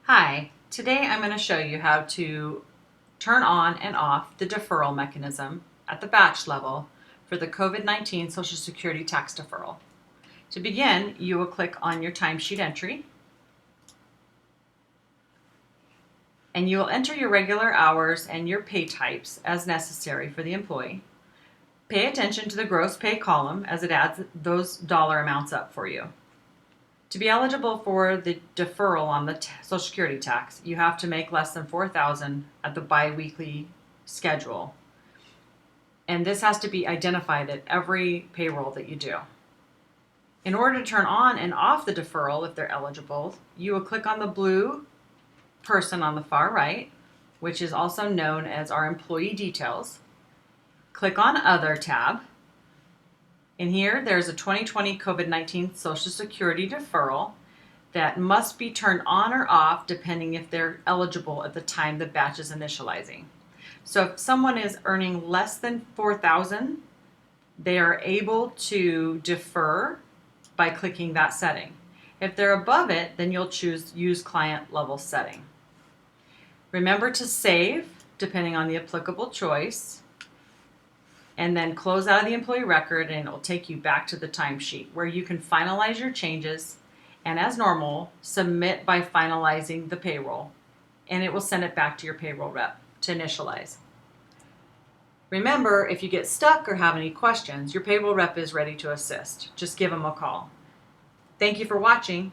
Hi, today I'm going to show you how to turn on and off the deferral mechanism at the batch level for the COVID-19 Social Security tax deferral. To begin, you will click on your timesheet entry and you will enter your regular hours and your pay types as necessary for the employee. Pay attention to the gross pay column as it adds those dollar amounts up for you. To be eligible for the deferral on the Social Security tax, you have to make less than $4,000 at the biweekly schedule. And this has to be identified at every payroll that you do. In order to turn on and off the deferral, if they're eligible, you will click on the blue person on the far right, which is also known as our employee details. Click on Other tab. In here, there's a 2020 COVID-19 Social Security deferral that must be turned on or off depending if they're eligible at the time the batch is initializing. So if someone is earning less than $4,000, they are able to defer by clicking that setting. If they're above it, then you'll choose Use Client Level Setting. Remember to save depending on the applicable choice, and then close out of the employee record, and it will take you back to the timesheet where you can finalize your changes and, as normal, submit by finalizing the payroll, and it will send it back to your payroll rep to initialize. Remember, if you get stuck or have any questions, your payroll rep is ready to assist. Just give them a call. Thank you for watching.